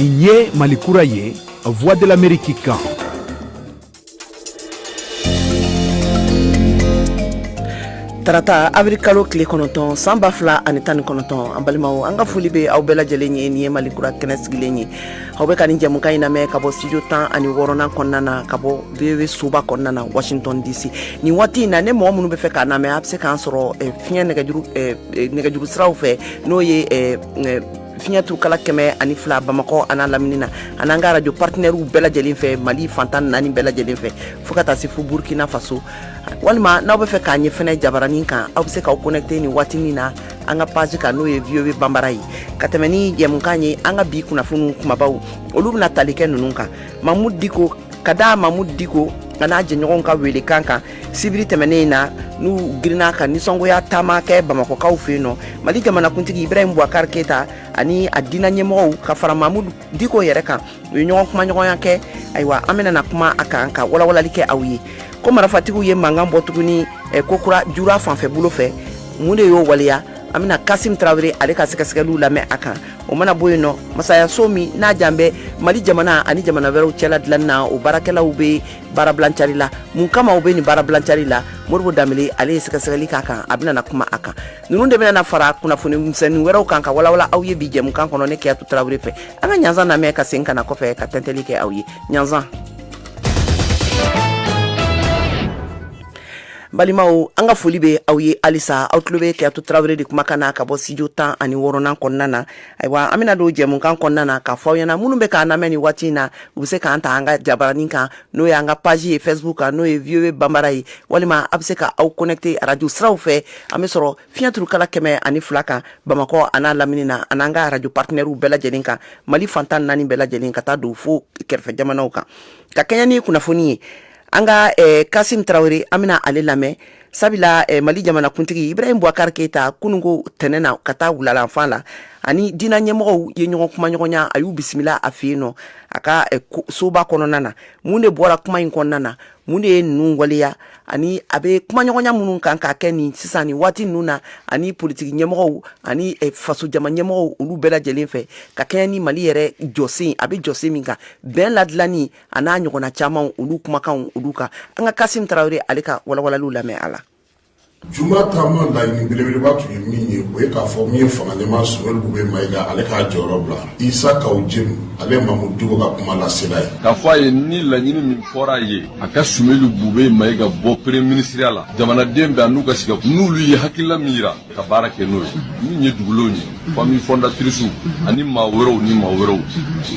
Niye Malikura ye, voix de l'Amérique kan. Tarata avrikalo kile konoton samba fla anitani konoton ambalimaw anga fulibe aw bela jelenye ni Malikura kenesgilenye hawbe kan jamuka ina me kabo studio tan ani worona konnana kabo vewe suba konnana Washington DC ni wati na ne mo munu be fe kana me apse kan soro finya negajuru sraw fe no ye finya tu kala keme ani fla Bamako ana laminina ananga radio partenaire u bela jelin fe Mali fantan nani bela jelin fe fukata si fu Burkina Faso walma na be fe ka nye fene jabarani kan aw se ka connecter ni watini na anga page ka no ye vieux Bambara yi katemeni jemukanye anga bi kuna funu kuma baw olu na talike nununka Mahmoud Diko kada Mahmoud Diko ana je nyogon ka wele kanka sibiri temene na nu grina ka ni songo ya tama ke Bamako ka ufeno Mali jamana kuntigi Ibrahim Bouakar Keita ani adina nyemo ka fara Mahmoud Diko yere kan nyogon kuma nyogon yake aywa amena na kuma akanka wala like awiye ko marafatiku ye mangan botuguni kokura jura fanfe bulo fe munde yo waliya amina Kasim Traoré ale ka sikalu la me aka o mana boyno masaya somi na jambe Mali jamana ani jamana vero chela dlanna o barakela ube bara blanchari la mun kama ube ni bara blanchari la morbo damele ale sikasali kaka abina na kuma aka nununde bena na fara kuna funi mseni wero kanka wala awye bije mun kanko no ne ke atu Traoré fe anga nyanza na me ka senka na kofe ka tentelike awye nyanza Balimao anga fulibe awye alisa outlube ke atu Traoré de kumakana ka bo studio tan ani worona konnana aywa amina do jemu kan konnana ka fawyana munumbe ka na meni watina use ka anta anga jabarani kan no ya anga page Facebook no e vieux Bambara yi walima abse ka au connecter radio sraw fe amesoro fiantru kala keme ani flaka Bamako ana laminina ananga radio partenaire u bela jelinka Mali fantan nani bela jelinka ta do fo kerfe jamana uka ka kenyani kuna foni anga Kasim Traoré amina ale lame sabila Mali jamana kuntigi Ibrahim Bouakar Keita kunungo tenena kata wulala fala ani dina nyemo ye nyogon kuma nyogonya ayu bismillah afino aka soba kononana munde bora kuma inkonana munde nungwaliya ani abe kuma nyogonya munun kan ka keni sisani wati nuna ani politique nyemo ani faso jama nyemo ulu bela jelinfe ka keni Mali yere josi abe josi minka ben ladlani ana nyogona chama ulu kuma kan uluka anga Kasim Traoré aleka wala lula me ala Juma tama la ni belebeleba tu yemi o e ka fo mi fangalema so bube maiga ale ka jorobla Isa ka ujim ale Mahmoud Diko ka kuma la selai ka fo ye ni la nyini min fora ye aka sumelu bube maiga bo premier ministre la jamana dembe anu ka sika nulu ye hakilla mira ka barake no ni nye duguloni famille fondatrice ani mawero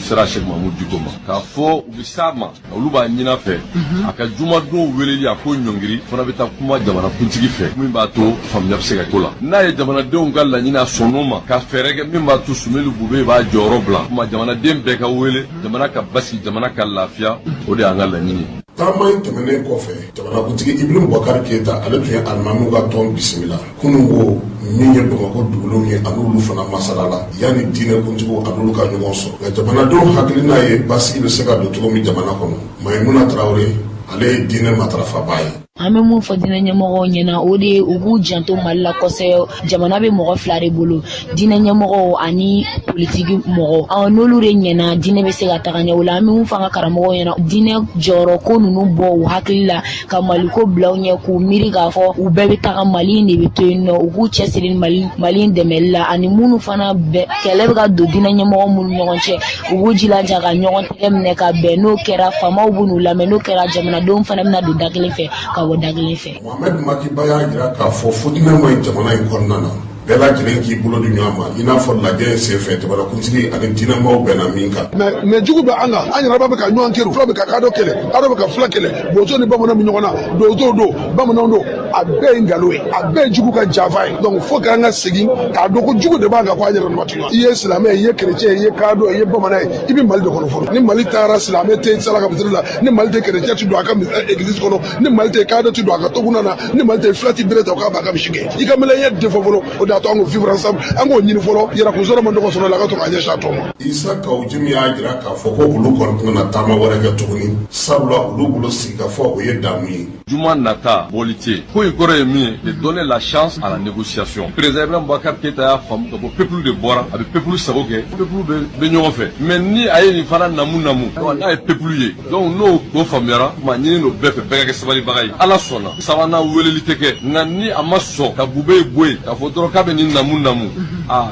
sera Sheikh Mahmoud Diko ma ka fo ubisama uluba nyina fe aka juma do weleli akon nyongiri fona beta kuma jamana kuntigi fe min b'a to faamuya bɛ se ka k'o la n'a ye jamanadenw ka laɲini a sɔnn'o ma ka fɛɛrɛ kɛ min b'a to Sumelu Bube b'a jɔyɔrɔ bila kuma jamanaden bɛɛ ka wele jamana ka basi jamana ka lafiya o de y'an ka laɲini ye. Taama in tɛmɛnen kɔfɛ jamanakuntigi Ibrahim Bouakar Keita ale tun ye alimamiw ka tɔn bisimila kunun ko min ye Bamako dugulenw ye an'olu fana masala la yanni diinɛ kuntigiw an'olu ka ɲɔgɔn sɔrɔ nka jamanadenw hakilina ye basigi bɛ se ka don cogo min jamana kɔnɔ Maimuna Traoré ale ye diinɛ matarafaba ye. An bɛ mun fɔ diinɛ ɲɛmɔgɔw ɲɛna o de u k'u janto Mali la kosɛbɛ jamana bɛ mɔgɔ fila de bolo diinɛ ɲɛmɔgɔw ani politiki mɔgɔw n'olu de ɲɛna diinɛ bɛ se ka taga ɲɛ o la an bɛ mun fɔ an ka karamɔgɔw ɲɛna diinɛ jɔyɔrɔ ko ninnu bɔ u hakili la ka Mali ko bila u ɲɛ k'u miiri k'a fɔ u bɛɛ bɛ taga Mali in de bɛ to yen nɔ u k'u cɛsiri Mali in dɛmɛli la ani minnu fana bɛɛ kɛlɛ bɛ ka don diinɛ ɲɛmɔgɔ minnu ɲɔgɔn cɛ u b'u jilaja ka ɲɔgɔn tɛgɛ minɛ ka bɛn n'o kɛra faamaw b'u n'u lamɛn n'o kɛra jamanadenw fana bɛna don da kelen fɛ ka bɔ da kelen fɛ. Mohamed Makiba y'a jira k'a fɔ fotinɛ ma ɲi jamana in kɔnɔna na bɛɛ lajɛlen k'i bolo di ɲɔgɔn ma i n'a fɔ lajɛ in senfɛ jamanakuntigi ani diinɛmaw bɛnna min kan. mais jugu bɛ an kan an yɛrɛ bɛ ka ɲɔgɔn kɛlɛ fula bɛ ka kadɔ kɛlɛ kadɔ bɛ ka fula kɛlɛ bozo ni bamananw bɛ ɲɔgɔn na donso don bamananw don a bɛɛ ye nkalon ye a bɛɛ ye jugu ka janfa ye donc fo k'an ka segin k'a dɔn ko jugu de b'an kan ko an yɛrɛ dama tɛ ɲɔgɔn i ye silamɛ ye i ye kerecɛn ye i ye kadɔ ye i ye bamanan ye i bɛ Mali de kɔnɔ fɔlɔ ni Mali taara silamɛ tɛ sara ka misiri la ni Mali tɛ kerecɛn tɛ don a ka église kɔnɔ ni Mali tɛ kadɔ tɛ don a ka toguna na ni Mali tɛ fula tɛ bere ta o k'a b'a ka misi kɛ i ka mɛlɛya de fɔ fɔlɔ o de y'a to an ko vivre ensemble an k'o ɲini fɔlɔ yɛrɛkunsɔrɔ ma dɔgɔ sɔrɔ la ka to k'a ɲɛsin a tɔ ma. Isa Kawujimi y'a jira k'a fɔ ko olu kɔni tɛna taama wɛrɛ kɛ tuguni sabula olu bolo sigi ka fɔ o ye damu ye. Juma nata bɔli tɛ ko ko ikore mi de donner la chance à la négociation. Président Ibrahim Boubacar Keita a famu ko peuple de Bora avec peuple saboke peuple be ɲɔgɔn fɛ mais ni aye ni fana namu donc n'a ye peuple ye donc n'o ko faamuyara ma ɲini no bɛɛ fɛ bɛɛ ka kɛ sabalibaga ye ala sɔnna sabanan weleli tɛ kɛ nka ni a ma sɔn ka bube ye bɔ yen k'a fɔ dɔrɔn k'a bɛ ni namu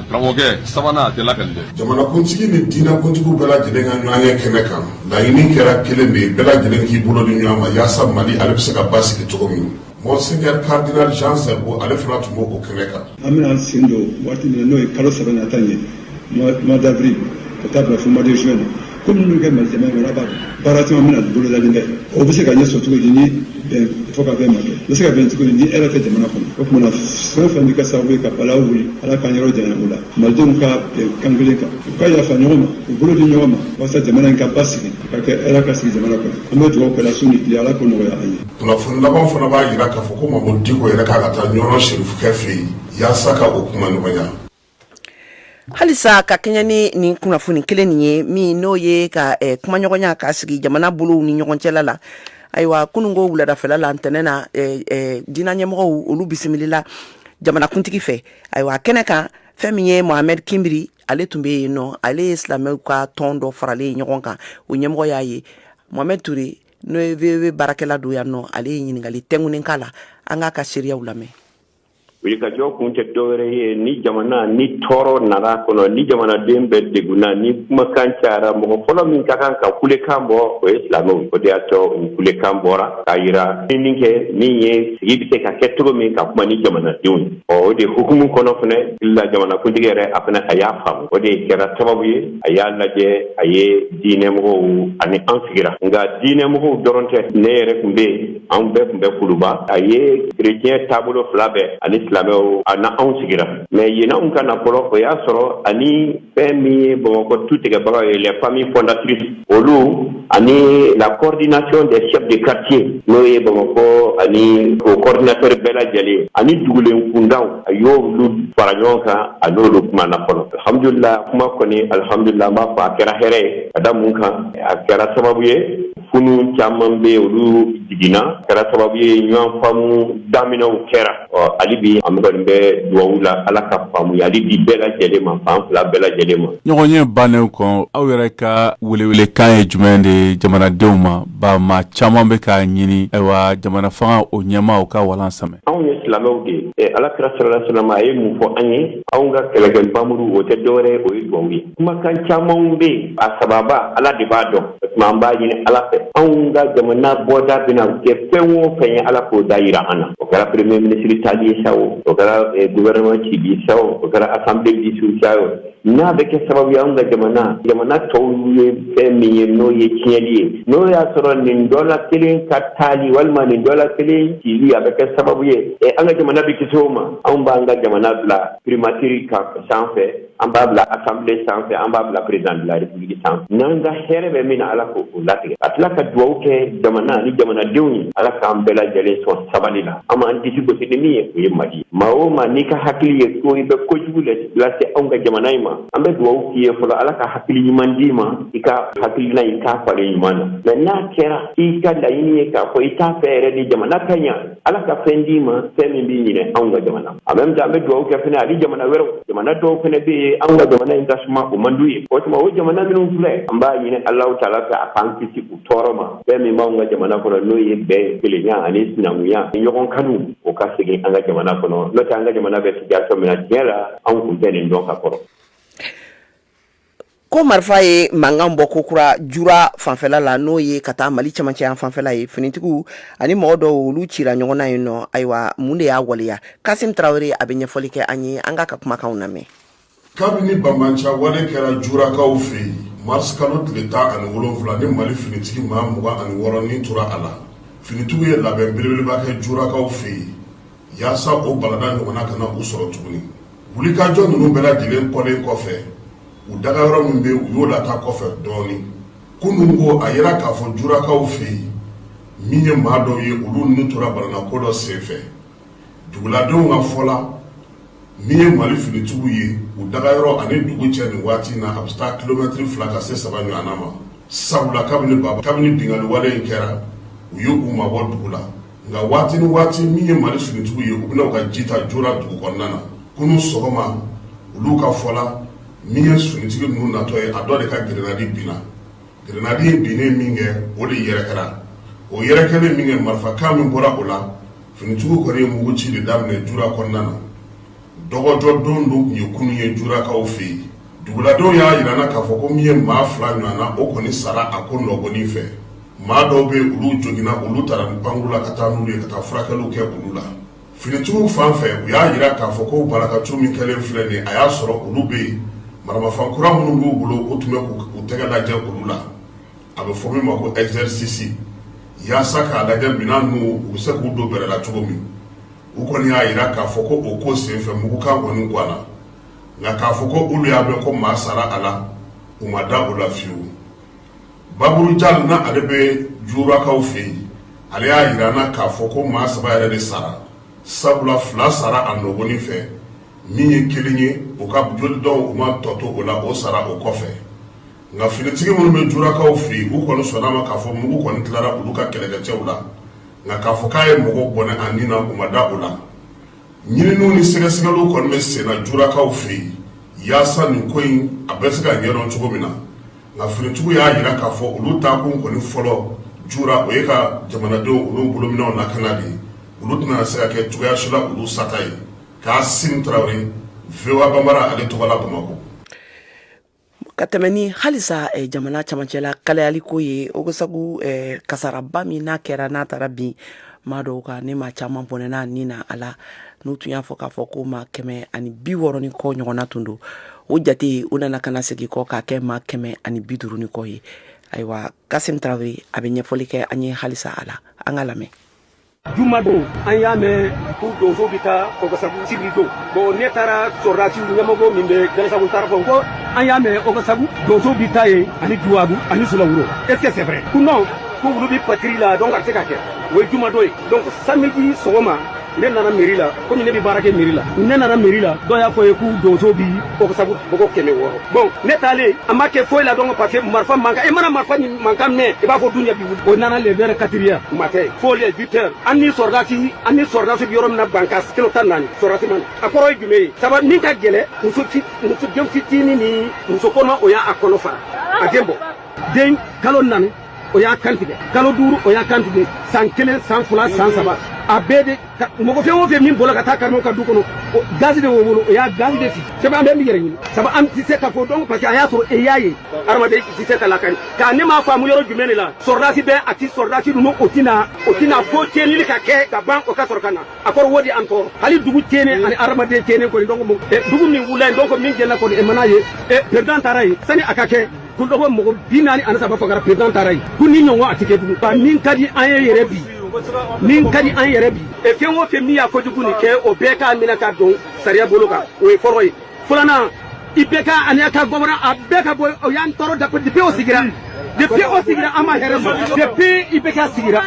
karamɔgɔkɛ sabanan a tɛ labɛn dɛ. Jamanakuntigi ni diinɛkuntigiw bɛɛ lajɛlen ka ɲɔgɔn ye kɛnɛ kan laɲini kɛra kelen de ye bɛɛ lajɛlen k'i bolo di ɲɔgɔn ma yaasa Mali ale bɛ se ka basigi cogo min. Monseigneur Cardinal Jean Serbo ale fana tun b'o o kɛnɛ kan. An bɛna sen don waati min na n'o ye kalo 3 nata ye mois d'avril ka taa bila fo mois de juin comme minnu kɛ Mali jamana kɔnɔ a b'a dɔn baara caman bɛna bolodalen dɛ o bɛ se ka ɲɛ sɔrɔ cogo di ni bɛn fo ka bɛn ma kɛ bɛ se ka bɛn cogo di ni hɛrɛ tɛ jamana kɔnɔ o tuma na fɛn fɛn bɛ kɛ sababu ye ka balawu wuli ala k'an yɔrɔ janya o la malidenw ka bɛn kan kelen kan u ka yafa ɲɔgɔn ma u bolo di ɲɔgɔn ma walasa jamana in ka basigi ka kɛ hɛrɛ ka sigi jamana kɔnɔ an bɛ dugawu kɛla su ni tile ala k'o nɔgɔya an ye. Kunnafoni laban fana b'a jira k'a fɔ ko Mamadu Diko yɛrɛ k'a ka taa ɲɔnɔ serifukɛ fɛ yen yaasa ka o kuma nɔgɔya. Halisa ka kɛɲɛ ni nin kunnafoni kelen nin ye min n'o ye ka kuma ɲɔgɔnya ka sigi jamana bolow ni ɲɔgɔn cɛla la ayiwa kunungo wuladafɛla la ntɛnɛn na diinɛ ɲɛmɔgɔw olu bisimilila jamanakuntigi fɛ ayiwa kɛnɛ kan fɛn min ye Mohamed Kimbiri ale tun bɛ yen nɔ ale ye silamɛw ka tɔn dɔ faralen ɲɔgɔn kan o ɲɛmɔgɔ y'a ye Mohamed Ture n'o ye VV baarakɛla don yan nɔ ale ye ɲininkali tɛŋunen k'a la an k'a ka seereyaw lamɛn. Wulikajɔ kun tɛ dɔwɛrɛ ye ni jamana ni tɔɔrɔ nana kɔnɔ ni jamanaden bɛɛ degunna ni kumakan cayara mɔgɔ fɔlɔ min ka kan ka kulekan bɔ o ye silamɛw o de y'a to ni kulekan bɔra k'a yira min kɛ min ye sigi bɛ se ka kɛ cogo min ka kuma ni jamanadenw ye o de hukumu kɔnɔ fana la jamanakuntigi yɛrɛ a fana a y'a faamu o de kɛra sababu ye a y'a lajɛ a ye diinɛmɔgɔw ani an sigira nka diinɛmɔgɔw dɔrɔn tɛ ne yɛrɛ tun bɛ yen an bɛɛ tun bɛ kuluba a ye kerecɛn taabolo fila bɛɛ ani silamɛw a na anw sigira mais yen anw ka na fɔlɔ o y'a sɔrɔ ani fɛn min ye Bamakɔ tu tigɛbaga ye les familles fondatrices olu ani la coordination des chefs de quartier n'o ye Bamakɔ ani o coordinateur bɛɛ lajɛlen ani dugulen kundaw a y'olu fara ɲɔgɔn kan a n'olu kuma na fɔlɔ alhamdulillah kuma kɔni alhamdulillah n b'a fɔ a kɛra hɛrɛ ye ka da mun kan a kɛra sababu ye funu caman bɛ olu jiginna kɛra sababu ye ɲɔgɔn faamu daminɛw kɛra hali bi an kɔni bɛ dugawu la ala ka faamuyali di bɛɛ lajɛlen ma fan fila bɛɛ lajɛlen ma. ɲɔgɔn ye bannen kɔ aw yɛrɛ ka welewelekan ye jumɛn de jamanadenw ma ba maa caman bɛ k'a ɲini ayiwa jamana fanga o ɲɛmaaw ka walan samɛ. anw ye silamɛw de ye alakira sallallahu alaihi wasallam a ye mun fɔ an ye anw ka kɛlɛkɛbamuru o tɛ dɔwɛrɛ o ye dugawu ye kumakan camanw bɛ yen a sababa ala de b'a dɔn o tuma an b'a ɲini ala fɛ anw ka jamana bɔda bɛna kɛ fɛn o fɛn ye ala k'o da yira an na o kɛra premier ministre tali ye sa o kɛra gouvernement civil sa o kɛra assemblée dissoute sa o n'a bɛ kɛ sababu ye anw ka jamana tɔw ye fɛn min ye n'o ye tiɲɛli ye n'o y'a sɔrɔ nin dɔ la kelen ka taali walima nin dɔ la kelen cili a bɛ kɛ sababu ye an ka jamana bɛ kisi o ma anw b'an ka jamana bila primature kan sanfɛ an b'a bila assemblée sanfɛ an b'a bila président de la république sanfɛ n'an ka hɛrɛ bɛ min na ala k'o latigɛ a tila ka dugawu kɛ jamana ni jamanadenw ye ala k'an bɛɛ lajɛlen sɔn sabali la an m'an disi gosi ni min ye o ye mali ye maa o maa n'i ka hakili ye ko i bɛ kojugu lase anw ka jamana in ma an bɛ dugawu k'i ye fɔlɔ ala ka hakili ɲuman d'i ma i ka hakilina in k'a falen ɲuman na mais n'a kɛra i ka laɲini ye k'a fɔ i t'a fɛ yɛrɛ de jamana ka ɲa ala ka fɛn d'i ma fɛn min b'i ɲinɛ anw ka jamana en même temps an bɛ dugawu kɛ fɛnɛ hali jamana wɛrɛw jamana dɔw fɛnɛ bɛ yen anw ka jamana in ka suma o man d'u ye o tuma o jamana minnu filɛ an b'a ɲini alahu taala fɛ a k'an kisi u tɔɔrɔ ma fɛn min b'anw ka jamana kɔnɔ n'o ye bɛn kelenya ani sinankunya ni ɲɔgɔn kanu o ka segin an ka jamana kɔnɔ n'o tɛ an ka jamana bɛ situation min na tiɲɛ la anw kun tɛ nin dɔn ka kɔrɔ. ko marifa ye mankan bɔ kokura jura fanfɛla la n'o ye ka taa Mali cɛmancɛ yan fanfɛla ye finitigiw ani mɔgɔ dɔw olu cira ɲɔgɔn na yen nɔ ayiwa mun de y'a waleya Kasim Tarawele a bɛ ɲɛfɔli kɛ an ye an ka kumakanw lamɛn. kabini Bambanca wale kɛra jurakaw fɛ yen mars kalo tile 17 ni Mali finitigi maa 26 ni tora a la finitigiw ye labɛn belebeleba kɛ jurakaw fɛ yen yaasa o balada ɲɔgɔnna kana u sɔrɔ tuguni wulikajɔ ninnu bɛɛ lajɛlen kɔlen kɔfɛ u dagayɔrɔ min bɛ u y'o lata kɔfɛ dɔɔnin kunun ko a yera k'a fɔ jurakaw fɛ yen min ye maa dɔw ye olu ni tora balanako dɔ senfɛ duguladenw ka fɔ la min ye Mali finitigiw ye u dagayɔrɔ ani dugu cɛ nin waati na a bɛ taa kilomɛtiri 2 ka se 3 ɲɔgɔnna ma sabula kabini bingali wale in kɛra u ye u mabɔ dugu la nga waati ni waati min ye Mali finitigiw ye u bɛna ka jita jora dugu kɔnɔna na kunu sɔgɔma olu ka fɔla min ye finitigi ninnu natɔ ye a dɔ de ka grenadi binna grenadi ye binnen min kɛ o de yɛrɛkɛra o yɛrɛkɛlen min kɛ marifakan min bɔra o la finitigiw kɔni ye mugu ci de daminɛ jura kɔnɔna na dɔgɔjɔ don tun ye kunu ye jurakaw fɛ yen duguladenw y'a yirana k'a fɔ ko min ye maa 2 ɲɔgɔnna o kɔni sara a ko nɔgɔnin fɛ maa dɔw bɛ olu jogina olu taara bangu la ka taa n'olu ye ka taa furakɛliw kɛ olu la finitigiw fan fɛ u y'a yira k'a fɔ ko barakatu min kɛlen filɛ nin a y'a sɔrɔ olu bɛ yen maramafan kura minnu b'u bolo o tun bɛ k'u tɛgɛ lajɛ olu la a bɛ fɔ min ma ko exercice yaasa k'a lajɛ minɛn ninnu u bɛ se k'u don bɛrɛ la cogo min u kɔni y'a yira k'a fɔ ko o ko senfɛ mugukan kɔni ganna nka k'a fɔ ko olu y'a mɛn ko maa sara a la u ma da o la fiyewu baburu jal na ale bɛ jurakaw fɛ yen ale y'a yira na k'a fɔ ko maa 3 yɛrɛ de sara sabula 2 sara a nɔgɔnin fɛ min ye 1 ye o ka joli dɔw u ma tɔ to o la o sara o kɔfɛ nka finitigi minnu bɛ jurakaw fɛ yen u kɔni sɔnna ma k'a fɔ mugu kɔni tilara olu ka kɛlɛkɛcɛw la nka k'a fɔ k'a ye mɔgɔ bɔnɛ a nin na u ma da o la ɲininiw ni sɛgɛsɛgɛliw kɔni bɛ senna jurakaw fɛ yen yaasa nin ko in a bɛ se ka ɲɛdɔn cogo min na nka finitigiw y'a yira k'a fɔ olu taakun kɔni fɔlɔ jura o ye ka jamanadenw olu bolominɛw lakana de ye olu tɛna se ka kɛ cogoya si la olu sata ye k'a Sim Traoré VOA Bambara ale tɔgɔ la Bamakɔ. ka tɛmɛ ni halisa jamana camancɛla kalayali ko ye o ko sabu kasaraba min n'a kɛra n'a taara bin maa dɔw kan ne maa caman bɔnɛna nin na a la n'u tun y'a fɔ k'a fɔ ko maa 160 ni kɔ ɲɔgɔnna tun don o jate o nana kana segin kɔ k'a kɛ maa 150 ni kɔ ye ayiwa Sim Traoré a bɛ ɲɛfɔli kɛ an ye halisa a la an ka lamɛn. Juma don an y'a mɛn ko donso bɛ taa Ogasagu sibiri don bon ne taara sɔrɔdasi ɲɛmɔgɔ min bɛ Galasagu taara fɔ ko an y'a mɛn Ogasagu donso bɛ taa yen ani Juwabu ani Sulawuro est-ce que c'est vrai? Ko non ko olu bɛ patrie la donc a tɛ se ka kɛ o ye juma don ye donc samedi sɔgɔma ne nana mairie la komi ne bɛ baara kɛ mairie la ne nana mairie la dɔ y'a fɔ ye k'u donso bi Ogasagu mɔgɔ 100 bon ne taalen a ma kɛ foyi la donc parce que marifa mankan e mana marifa mankan mɛn i b'a fɔ dunya bi wuli o nana le vers 4h u ma kɛ fo les 8h an ni sɔrɔdasi bɛ yɔrɔ min na banka kilo 14 sɔrɔdasi man a kɔrɔ ye jumɛn ye sabu min ka gɛlɛ muso den fitinin ni muso kɔnɔ o y'a kɔnɔ fara a den bɔ den kalo 4 o y'a kantigɛ kalo 5 o y'a kantigɛ san 1 san 2 san 3 a bɛɛ de mɔgɔ fɛn o fɛn min bɔra ka taa karimaw ka du kɔnɔ gazi de y'o bolo o y'a gazi de sigi sabu an bɛ min yɛrɛ ɲini sabu an tɛ se ka fɔ donc parce que a y'a sɔrɔ e y'a ye adamaden tɛ se ka lakari k'a ne m'a faamu yɔrɔ jumɛn de la sɔrɔdasi bɛ a ti sɔrɔdasi ninnu o tina fo tiɲɛnili ka kɛ ka ban o ka sɔrɔ ka na a kɔrɔ o de an tɔɔrɔ hali dugu tiɲɛnen ani adamaden tiɲɛnen kɔni donc dugu min wula yen donc min jɛnna kɔni e mana ye président taara yen sani a ka kɛ ko dɔgɔ mɔgɔ 43 fagara président taara yen ko ni ɲɔgɔn a tɛ kɛ tugun min ka di an ye yɛrɛ bi min ka di an yɛrɛ bi fɛn o fɛn min y'a kojugu nin kɛ o bɛɛ k'a minɛ ka don sariya bolo kan o ye fɔlɔ ye filanan i bɛɛ ka ani a ka gɔbɔra a bɛɛ ka bɔ o y'an tɔɔrɔ depuis o sigira an ma hɛrɛ sɔrɔ depuis i bɛɛ ka sigira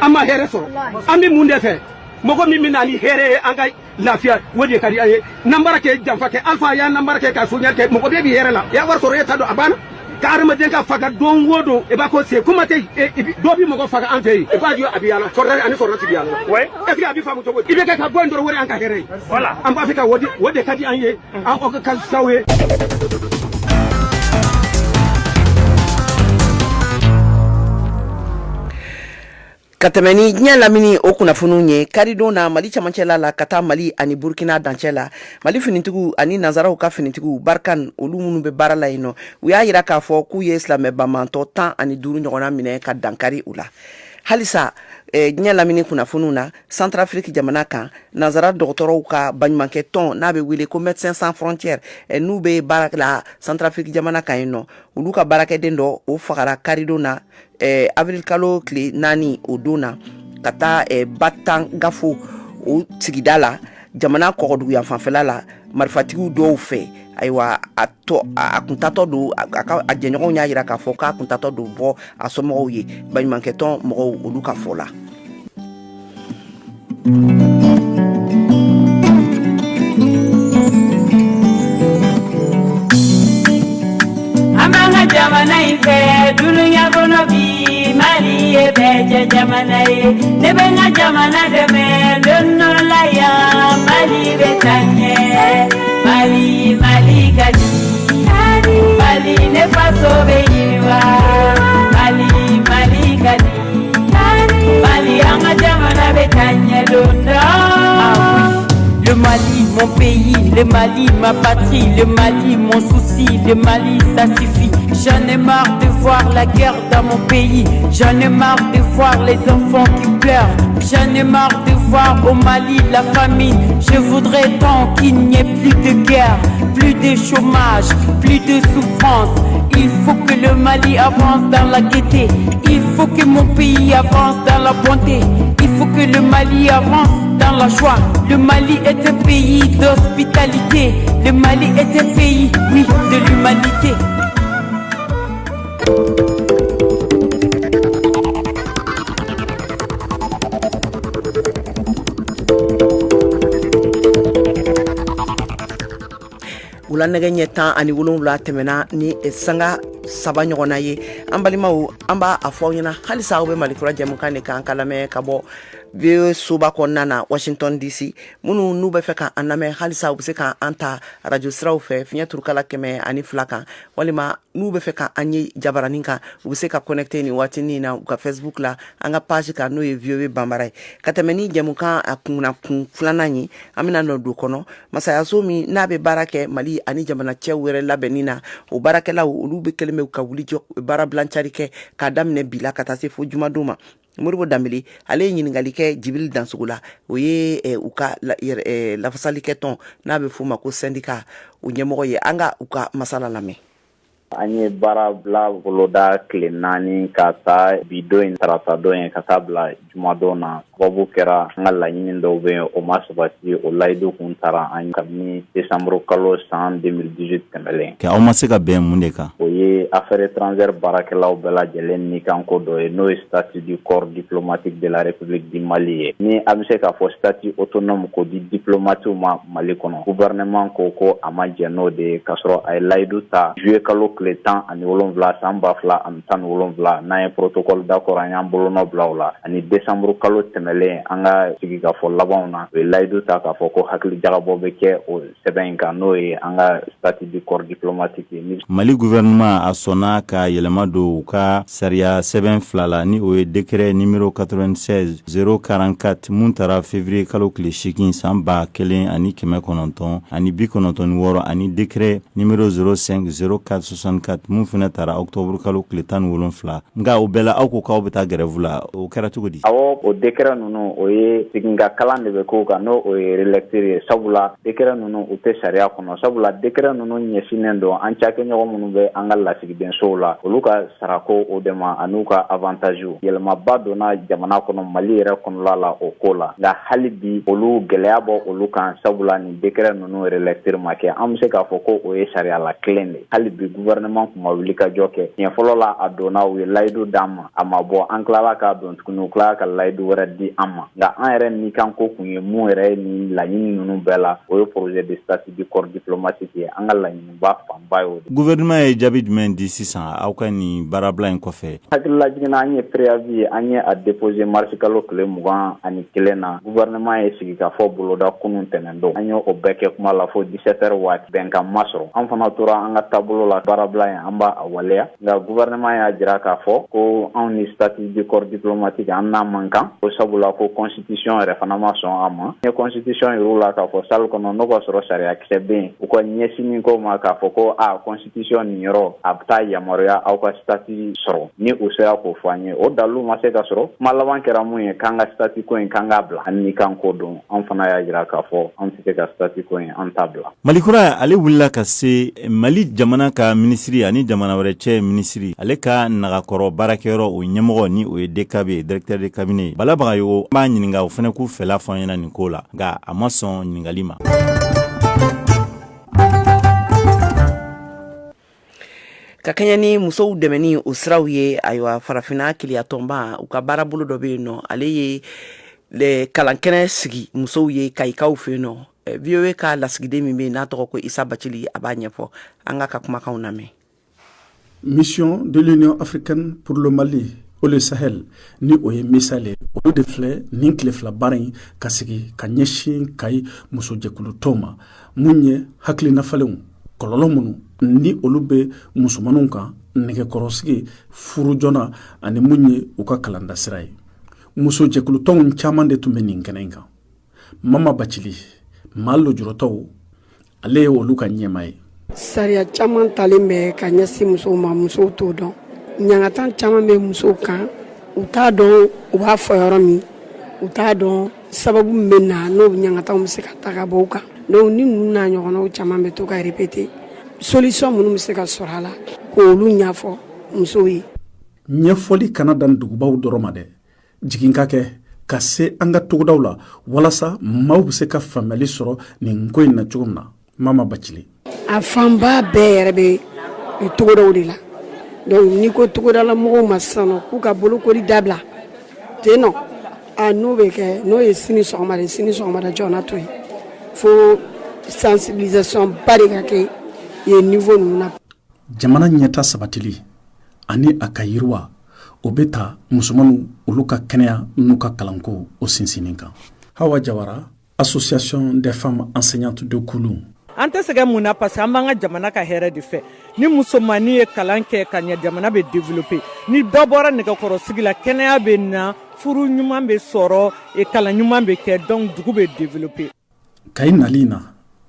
an ma hɛrɛ sɔrɔ an bɛ mun de fɛ mɔgɔ min bɛ na ni hɛrɛ ye an ka lafiya o de ka di an ye nanbara kɛ janfa kɛ alpha y'a nanbara kɛ ka soɲɛri kɛ mɔgɔ bɛɛ bɛ hɛrɛ la i y'a wari sɔrɔ e ta dɔn a banna ka adamaden ka faga don o don i b'a ko se kuma tɛ dɔ bɛ mɔgɔ faga an fɛ yen i b'a jɔ a bɛ yaala sɔrɔdasi ani sɔrɔdasi bɛ yaala est-ce que a bɛ faamu cogo di i bɛ kɛ ka bɔ yen dɔrɔn o de y'an ka hɛrɛ ye voilà an b'a fɛ ka o de ka di an ye an ka saw ye. ka tɛmɛ ni diɲɛ lamini o kunnafoniw ye karidon na Mali camancɛla la ka taa Mali ani Burkina dancɛ la Mali finitigiw ani nazaraw ka finitigiw Barkan olu minnu bɛ baara la yen nɔ u y'a yira k'a fɔ k'u ye silamɛbamantɔ 15 ɲɔgɔnna minɛ ka dankari u la halisa diɲɛ lamini kunnafoniw na Centrafrique jamana kan nazara dɔgɔtɔrɔw ka baɲumankɛ tɔn n'a bɛ wele ko Médecins Sans Frontières n'u bɛ baara la Centrafrique jamana kan yen nɔ olu ka baarakɛden dɔ o fagara karidon na avril kalo tile 4 o don na ka taa Batan Gafo o sigida la jamana kɔgɔdugu yan fanfɛla la marifatigiw dɔw fɛ ayiwa a kuntatɔ don a jɛɲɔgɔnw y'a yira k'a fɔ k'a kuntatɔ don bɔ a somɔgɔw ye baɲumankɛtɔn mɔgɔw olu ka fɔ la. Amanga jamana in fɛ dunuya kɔnɔ bi Mali ye beje jamana ye ne benga jamana de me donno la ya Mali betanye Mali gadi Mali ne faso beyiwa Mali gadi Mali anga jamana betanye donno. Le Mali, mon pays, le Mali, ma patrie, le Mali, mon souci, le Mali, ça suffit. J'en ai marre de voir la guerre dans mon pays. J'en ai marre de voir les enfants qui pleurent. J'en ai marre de voir au Mali la famine. Je voudrais tant qu'il n'y ait plus de guerre, plus de chômage, plus de souffrance. Il faut que le Mali avance dans la gaieté. Il faut que mon pays avance dans la bonté. Il faut que le Mali avance dans la joie. Le Mali est un pays d'hospitalité. Le Mali est un pays, oui, de l'humanité. Wula nɛgɛ ɲɛ 10 ani 7 tɛmɛna ni sanga saba ɲɔgɔnna ye an balimaw an b'a fɔ aw ɲɛna halisa aw bɛ Malikura jɛmukan de kan ka lamɛn ka bɔ VOA soba kɔnɔna na Washington DC minnu n'u bɛ fɛ ka an lamɛn halisa u bɛ se ka an ta radio siraw fɛ fiɲɛ turukala 102 kan walima n'u bɛ fɛ ka an ye jabaranin kan u bɛ se ka connecter ni waatinin na u ka Facebook la an ka page kan n'o ye VOA Bambara ye ka tɛmɛ ni jɛmukan a kun filanan ye an bɛna nɔ don kɔnɔ masayaso min n'a bɛ baara kɛ Mali ani jamana cɛw wɛrɛ labɛnni na o baarakɛlaw olu bɛ kelen bɛ ka wuli jɔ baara bilancari kɛ k'a daminɛ bi la ka taa se fo jumadon ma Moribo Dambele ale ye ɲininkali kɛ Jibril Dansogo la o ye u ka lafasali kɛ tɔn n'a bɛ f'o ma ko syndicat o ɲɛmɔgɔ ye an ka u ka masala lamɛn. An ye baara bila boloda tile 4 ka taa bi don in tarata don in ka taa bila jumadon na sababu kɛra an ka laɲini dɔw bɛ yen o ma sabati o layidu kun taara an kabini décembre kalo san 2018 tɛmɛlen. Aw ma se ka bɛn mun de kan? O ye affaire étrangère baarakɛlaw bɛɛ lajɛlen ni kan ko dɔ ye n'o ye statut du corps diplomatique de la République du Mali ye. Ni an bɛ se k'a fɔ statut autonome ko di diplomatiw ma Mali kɔnɔ gouvernement ko a ma jɛ n'o de ye k'a sɔrɔ a ye layidu ta juillet kalo tile 17 san 2017 n'an ye protocole d'accord an y'an bolonɔ bila o la ani décembre kalo tɛmɛlen an ka sigikafɔ labanw na o ye layidu ta k'a fɔ ko hakili jagabɔ bɛ kɛ o sɛbɛn in kan n'o ye an ka statut du corps diplomatique ye. Mali gouvernement a sɔnna ka yɛlɛma don u ka sariya sɛbɛn 2 la ni o ye décret numéro 96 044 mun taara février kalo tile 8 san 1996 ani 96 ani décret numéro 05 0464 mun fana taara octobre kalo tile 17 nga o bɛɛ la aw ko k'aw bɛ taa grève la o kɛra cogo di? Awɔ o décret ninnu o ye siginka kalan de bɛ k'o kan n'o o ye relecture ye sabula décret ninnu u tɛ sariya kɔnɔ sabula décret ninnu ɲɛsinnen don an cakɛɲɔgɔn minnu bɛ an ka lasigidensow la olu ka sarako o de ma an'u ka avantage yɛlɛmaba donna jamana kɔnɔ Mali yɛrɛ kɔnɔla la o ko la nka hali bi olu gɛlɛya bɔ olu kan sabula ni décret ninnu relecture ma kɛ an bɛ se k'a fɔ ko o ye sariya la kelen de hali bi gouvernement kuma wuli ka jɔ kɛ tiɲɛ fɔlɔ la a donna u ye layidu d'an ma a ma bɔ an tilala k'a dɔn tuguni u tilala ka layidu wɛrɛ di an ma nka an yɛrɛ ni kan ko kun ye mun yɛrɛ ye ni laɲini ninnu bɛɛ la o ye projet de statut du corps diplomatique ye an ka laɲiniba fanba ye o de. Gouvernement ye jaabi jumɛn di sisan aw ka nin baarabila in kɔfɛ? Hakililajiginna an ye préavis an ye a déposer mars kalo tile 21 na gouvernement ye sigi ka fɔ boloda kunun tɛnɛndon an ye o bɛɛ kɛ kuma la fo 17h waati bɛnkan ma sɔrɔ an fana tora an ka taabolo la baarabila in an b'a waleya nka gouvernement y'a jira k'a fɔ ko anw ni statut du corps diplomatique an n'a man kan ko sabula ko constitution yɛrɛ fana ma sɔn a ma n ye constitution yir'u la k'a fɔ salle kɔnɔ n'o ka sɔrɔ sariya kisɛ bɛ yen u ka ɲɛsin ko ma k'a fɔ ko constitution nin yɔrɔ a bɛ taa yamaruya aw ka statut sɔrɔ ni u sera k'o fɔ an ye o dalilu ma se ka sɔrɔ kuma laban kɛra mun ye k'an ka statut ko in k'an k'a bila an ni kan ko don an fana y'a jira k'a fɔ an tɛ se ka statut ko in an t'a bila. Malikura ale wulila ka se Mali jamana ka ministri ani jamana wɛrɛ cɛ ministri ale ka nagakɔrɔ baarakɛyɔrɔ o ɲɛmɔgɔ ni o ye DKB directeur de cabinet Balabagayo b'a ɲininka o fana k'u fɛla fɔ ɲɛna nin ko la nka a ma sɔn ɲininkali ma. Ka kɛɲɛ ni musow dɛmɛni o siraw ye ayiwa farafina kiliyatɔnba u ka baara bolo dɔ bɛ yen nɔ ale ye kalankɛnɛ sigi musow ye kayikaw fɛ yen nɔ VOA ka lasigiden min bɛ yen n'a tɔgɔ ko Isa Bacili a b'a ɲɛfɔ an ka kumakanw lamɛn. Mission de l'Union africaine pour le Mali le Sahel ni o ye misale o de filɛ nin tile fila baara in ka sigi ka ɲɛsin Kayi musojɛkulutɔw ma mun ye hakilinafalenw kɔlɔlɔ minnu ni olu bɛ musomanninw kan nɛgɛkɔrɔsigi furu joona ani mun ye u ka kalandasira ye musojɛkulutɔnw caman de tun bɛ nin kɛnɛ in kan Mama Bacili maa lujurɔtɔw ale ye olu ka ɲɛmaa ye sariya caman talen bɛ ka ɲɛsin musow ma musow t'o dɔn ɲangatan caman bɛ musow kan u t'a dɔn u b'a fɔ yɔrɔ min u t'a dɔn sababu min bɛ na n'o ɲangatanw bɛ se ka ta ka bɔ u kan donc ni ninnu n'a ɲɔgɔnnaw caman bɛ to ka répéter solution minnu bɛ se ka sɔrɔ a la k'olu ɲɛfɔ musow ye ɲɛfɔli kana dan dugubaw dɔrɔn ma dɛ jigin ka kɛ ka se an ka togodaw la walasa maaw bɛ se ka faamuyali sɔrɔ nin ko in na cogo min na Mama Bacili a fanba bɛɛ yɛrɛ bɛ togodaw de la donc ni ko togodala mɔgɔw ma sisan k'u ka bolokoli dabila ten nɔ n'o bɛ kɛ n'o ye sini sɔgɔmada joona to yen fo sensibilisation ba de ka kɛ yen niveau ninnu na jamana ɲɛta sabatili ani a ka yiriwa o bɛ ta musomanw olu ka kɛnɛya n'u ka kalanko o sinsinnin kan Hawa Jawara Association des femmes enseignantes de Kulu an tɛ sɛgɛn mun na parce que an b'an ka jamana ka hɛrɛ de fɛ ni musomanni ye kalan kɛ ka ɲɛ jamana bɛ développer ni dɔ bɔra nɛgɛkɔrɔsigi la kɛnɛya bɛ na furu ɲuman bɛ sɔrɔ kalan ɲuman bɛ kɛ donc dugu bɛ développer Kayi nali na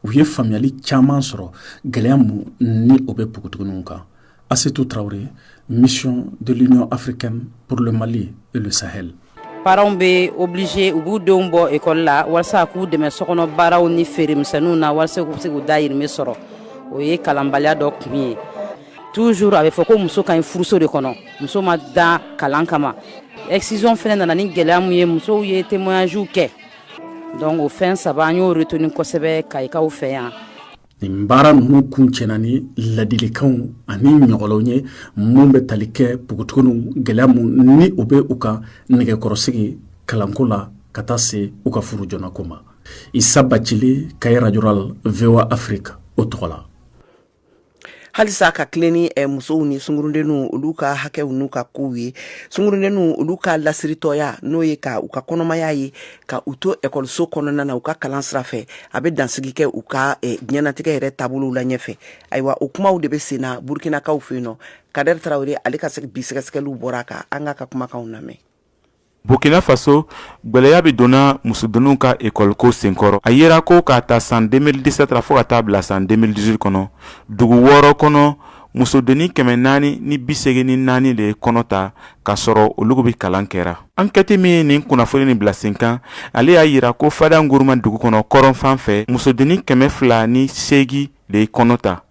u ye faamuyali caman sɔrɔ gɛlɛya mun ni o bɛ pugutigininw kan Assetou Traoré mission de l'Union africaine pour le Mali et le Sahel parents be obligé u b'u denw bɔ école la walasa k'u dɛmɛ sokɔnɔ baaraw ni feeremisɛnninw na walasa k'u se k'u dayirimɛ sɔrɔ o ye kalanbaliya dɔ kun ye toujours a bɛ fɔ ko muso ka ɲi furuso de kɔnɔ muso ma dan kalan kama excision fɛnɛ nana ni gɛlɛya mun ye musow ye témoignagew kɛ donc o fɛn saba an y'o retenu kosɛbɛ Kayikaw fɛ yan nin baara ninnu kun cɛna ni ladilikanw ani ɲɔgɔnlaw ye mun bɛ tali kɛ pugutigininw gɛlɛya mun ni o bɛ u ka nɛgɛkɔrɔsigi kalanko la ka taa se u ka furu joonako ma Isa Bacili Kayi rajoral VOA Afrique o tɔgɔ la halisa ka kileni musow ni sungurundenu olu ka hakɛw n'u ka kow ye sungurundenu olu ka lasiritɔya n'o ye ka u ka kɔnɔmaya ye ka u to ekɔliso kɔnɔna na u ka kalan sira fɛ a bɛ dansigi kɛ u ka ɲɛnatigɛ yɛrɛ taabolow la ɲɛfɛ ayiwa o kumaw de bɛ sen na Burkinakaw fɛ yen nɔ Kader Traoré ale ka bi sɛgɛsɛgɛliw bɔra a kan an ka kumakanw lamɛn Burkina Faso gwɛlɛya bɛ donna musodenninw ka école ko senkɔrɔ a yera ko k'a ta san 2017 fo ka taa bila san 2018 kɔnɔ dugu 6 kɔnɔ musodennin 484 de kɔnɔ ta ka sɔrɔ olu bɛ kalan kɛra enquête min ye nin kunnafoni nin bila sen kan ale y'a yira ko Fada Nguruma dugu kɔnɔ kɔrɔn fan fɛ musodennin 208 de kɔnɔ ta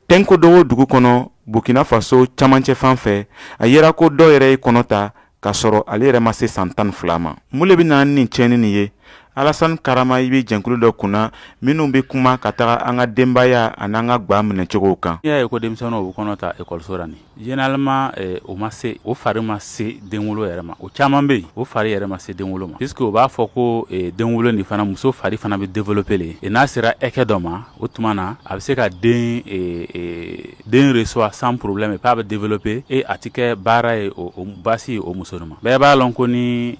Tenko Dogo dugu kɔnɔ Burkina Faso camancɛ fan fɛ a yera ko dɔ yɛrɛ ye kɔnɔ ta ka sɔrɔ ale yɛrɛ ma se san 12 ma mun le bɛ na nin tiɲɛni nin ye Alassane Karama i bɛ jɛnkulu dɔ kunna minnu bɛ kuma ka taga an ka denbaya ani an ka gwa minɛcogow kan. N'i y'a ye ko denmisɛnninw bɛ kɔnɔ ta ekɔliso la nin généralement o ma se o fari ma se denwolo yɛrɛ ma o caman bɛ yen o fari yɛrɛ ma se denwolo ma puisque o b'a fɔ ko denwolo nin fana muso fari fana bɛ développer le n'a sera hakɛ dɔ ma o tuma na a bɛ se ka den reçoit sans problème et pas bɛ développer et a tɛ kɛ baara ye o baasi ye o muso ma bɛɛ b'a lɔn ko ni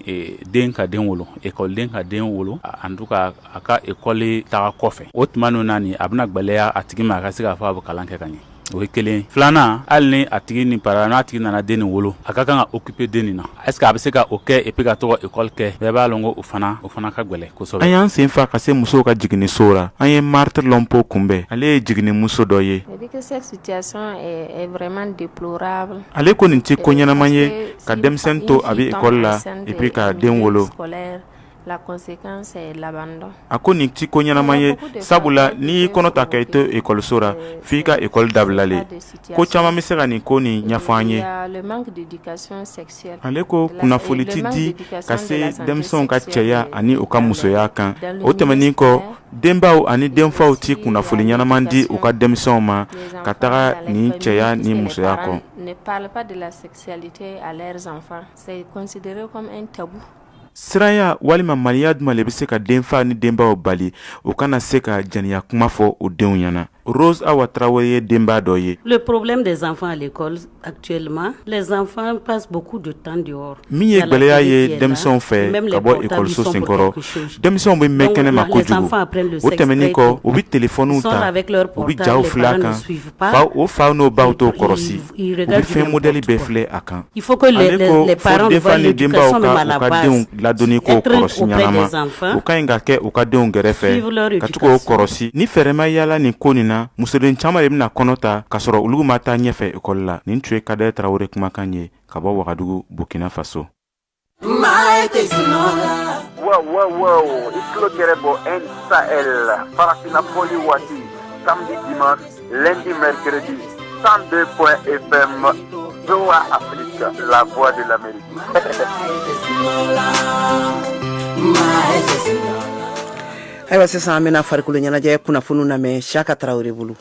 den ka den wolo ekɔliden ka den wolo en tout cas a ka école taga kɔfɛ o tuma ninnu na nin a bɛna gwɛlɛya a tigi ma a ka se k'a fɔ a bɛ kalan kɛ ka ɲɛ o ye kelen filanan hali ni a tigi ni para n'a tigi nana den nin wolo a ka kan ka occuper den nin na est ce que a bɛ se ka o kɛ et puis ka tɔgɔ école kɛ bɛɛ b'a lɔn ko o fana ka gwɛlɛ kosɛbɛ. An y'an sen fa ka se musow ka jiginiso la an ye Marthe Lompo kunbɛn ale ye jiginimuso dɔ ye. Cette situation est vraiment déplorable. Ale ko nin tɛ ko ɲɛnama ye ka denmisɛnnin to a bɛ école la et puis ka den wolo. La conséquence est l'abandon. A ko nin ti ko ɲɛnama ye sabula n'i y'i kɔnɔ ta ka i to ekɔliso la f'i ka ekɔli dabilalen ko caman bɛ se ka nin ko nin ɲɛfɔ an ye. Ale ko kunnafoni ti di ka se denmisɛnw ka cɛya ani u ka musoya kan o tɛmɛnin kɔ denbaw ani denfaw ti kunnafoni ɲɛnaman di u ka denmisɛnw ma ka taga ni cɛya ni musoya kɔ. Ne parle pas de la sexualité à leurs enfants. C'est considéré comme un tabou. Siranya walima maliya duma le bɛ se ka denfa ni denbaw bali o kana se ka janiya kuma fɔ o denw ɲɛna Rose Awa Traoré Demba Doye. Le problème des enfants à l'école actuellement, les enfants passent beaucoup de temps dehors. Miye gbeleya ye demson fait kabo école so senkoro. Demson be mekene makojugu. O temeni ko obi téléphone ta. Obi jaw flaka. Fa no ba auto korosi. Obi fait modèle befle akan. Il faut que les parents voient l'éducation même à la base. La donner ko korosi nyama. O kainga ke o ka deun gerefe. Katuko korosi. Ni ferema yala ni konina musoden chama lebna konota kasoro ulugu mata nyefe école la. Ni tue Kader Traoré kumakanye kaba Wagadugu Burkina Faso. Wow, Islo Gerebo en Sahel, Parafina Poli Wati, samedi, dimanche, lundi, mercredi, 102.fm, Zoa Afrique, la voix de l'Amérique. Ayiwa sisan an bena farikolo ɲɛnajɛ kunnafoniw lamɛn Saka Traoré bolo.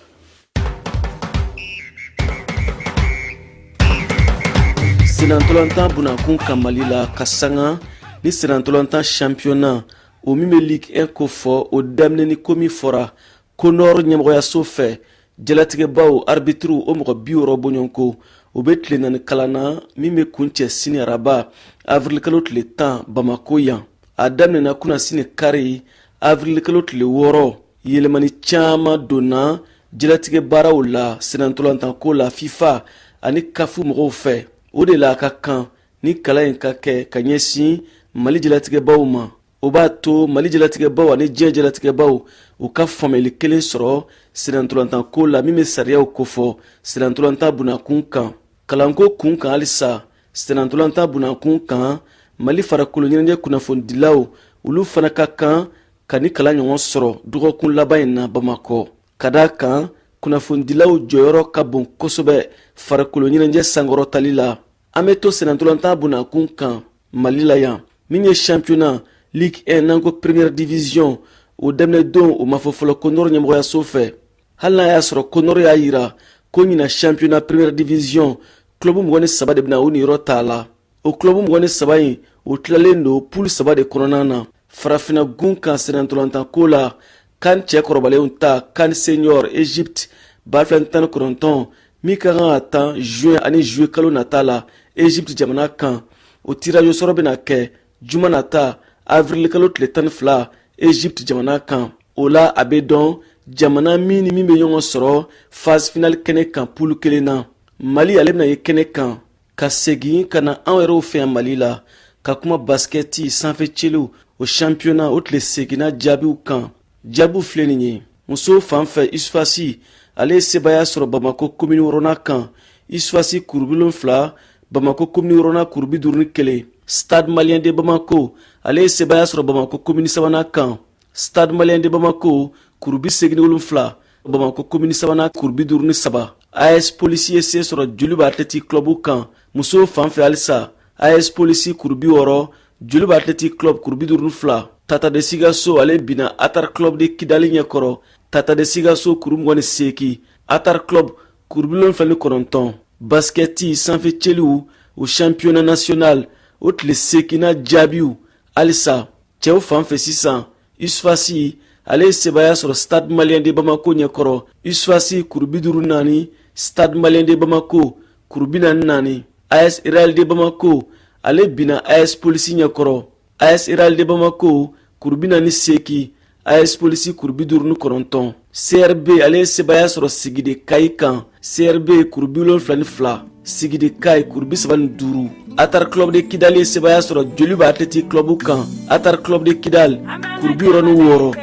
Senantolantan bunakun ka Mali la ka sanga ni senantolantan championnat o min bɛ Ligue 1 ko fɔ o daminɛni ko min fɔra ko Nord ɲɛmɔgɔyaso fɛ jalatigɛbaw arbitre o mɔgɔ 60 bɔɲɔgɔnko o bɛ tile 4 kalan na min bɛ kun cɛ sini araba avril kalo tile 10 Bamako yan a daminɛna kunna sini kari avril kalo tile 6 yɛlɛmani caman donna jalatigɛ baaraw la senantolantan ko la FIFA ani kafu mɔgɔw fɛ. O de la ka kan ni kalan in ka kɛ ka ɲɛsin Mali jalatigɛbaw ma. O b'a to Mali jalatigɛbaw ani diɲɛ jalatigɛbaw u ka faamuyali kelen sɔrɔ senantolantan ko la min bɛ sariyaw kofɔ senantolantan bunakun kan. Kalanko kun kan halisa senantolantan bunakun kan Mali farakolo ɲɛnajɛ kunnafonidilaw olu fana ka kan ka ni kalan ɲɔgɔn sɔrɔ dɔgɔkun laban in na Bamakɔ. Ka d'a kan kunnafonidilaw jɔyɔrɔ ka bon kosɛbɛ farakolo ɲɛnajɛ sankɔrɔtali la. An bɛ to senantolantan bunakun kan Mali la yan min ye championnat Ligue 1 n'an ko première division o daminɛ don o ma fɔ fɔlɔ ko Nord ɲɛmɔgɔyaso fɛ. Hali n'a y'a sɔrɔ ko Nord y'a yira ko ɲina championnat première division club 23 de bɛna o niyɔrɔ t'a la. O club 23 in o tilalen don poule 3 de kɔnɔna na. Farafina gun kan senantolantan ko la kan cɛ kɔrɔbalenw ta kan senior Egypte bafilɛ 19 min ka kan ka tan juin ani juillet kalo nata la Egypte jamana kan o tirage sɔrɔ bɛna kɛ juma nata avril kalo tile 12 Egypte jamana kan. O la a bɛ dɔn jamana min ni min bɛ ɲɔgɔn sɔrɔ phase finale kɛnɛ kan poule kelen na. Mali ale bɛna ye kɛnɛ kan ka segin ka na an yɛrɛw fɛ yan Mali la ka kuma basketi sanfɛcilew o championnat o tile seginna jaabiw kan. Jaabiw filɛ nin ye muso fan fɛ Isufasi ale ye sebaya sɔrɔ Bamako commune 6 kan. Isufasi kuru 7 Bamako commune 6 kuru 51. Stade malien de Bamako ale ye sebaya sɔrɔ Bamako commune 3 kan. Stade malien de Bamako kuru 87 Bamako commune 3 kuru 53. AS Police se sɔrɔ Joliba Athletic Club kan. Muso fan fɛ halisa AS Police kuru 60 Joliba Athletic Club kuru 52. Tata de Sigaso ale bina Atar Club de Kidali ɲɛkɔrɔ. Tata de Sigaso kuru 28. Atar Club kuru 79. Basketi sanfɛcɛliw o championnat national o tile sekina jaabiw halisa cɛw fan fɛ sisan Isufasi ale ye sebaya sɔrɔ Stade malien de Bamako ɲɛkɔrɔ. Isufasi kuru 54. Stade malien de Bamako kuru 44. AS Real de Bamako ale bina AS Police ɲɛkɔrɔ. AS Real de Bamako kuru 48. AS Police kuru 59. CRB ale ye sebaya sɔrɔ Sigide Kayi kan. CRB kuru 72. Sigide Kayi kuru 35. Atar Club de Kidal ye sebaya sɔrɔ Joliba Athletic Club kan. Atar Club de Kidal kuru 66.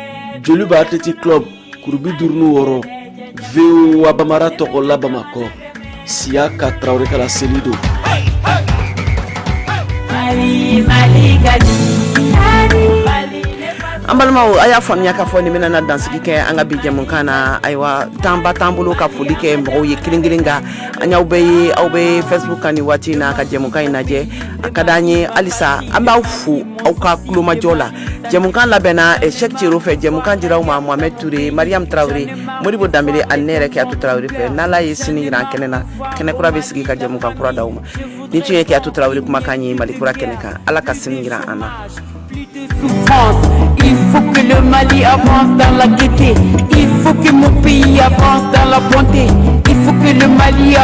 Joliba Athletic Club kuru 56. VOA Bambara tɔgɔ la Bamakɔ. Siyaka Traoré kala selido. An balimaw a y'a faamuya k'a fɔ nin bɛna dansigi kɛ an ka bi jɛmukan na. Ayiwa tanba t'an bolo ka foli kɛ mɔgɔw ye kelen kelen ka an y'aw bɛɛ ye aw bɛ Facebook kan nin waati in na ka jɛmukan in lajɛ. A ka d'an ye halisa an b'aw fo aw ka kulomajɔ la. Jɛmukan labɛnna Cheikh Thierno fɛ, jɛmukan dira aw ma Mohamed Touré, Mariam Traoré, Modibo Dambele ani ne yɛrɛ Kiyatu Traoré fɛ. N'Ala ye sini jira an kɛnɛ na, kɛnɛ kura bɛ sigi ka jɛmukan kura d'aw ma. Nin tun ye Kiyatu Traoré kumakan ye Malikura kɛnɛ kan. Ala ka sini jira an na. Souffrance. Il faut que le Mali avance dans la gaieté. Il faut que mon pays avance dans la bonté. Il faut que le Mali avance.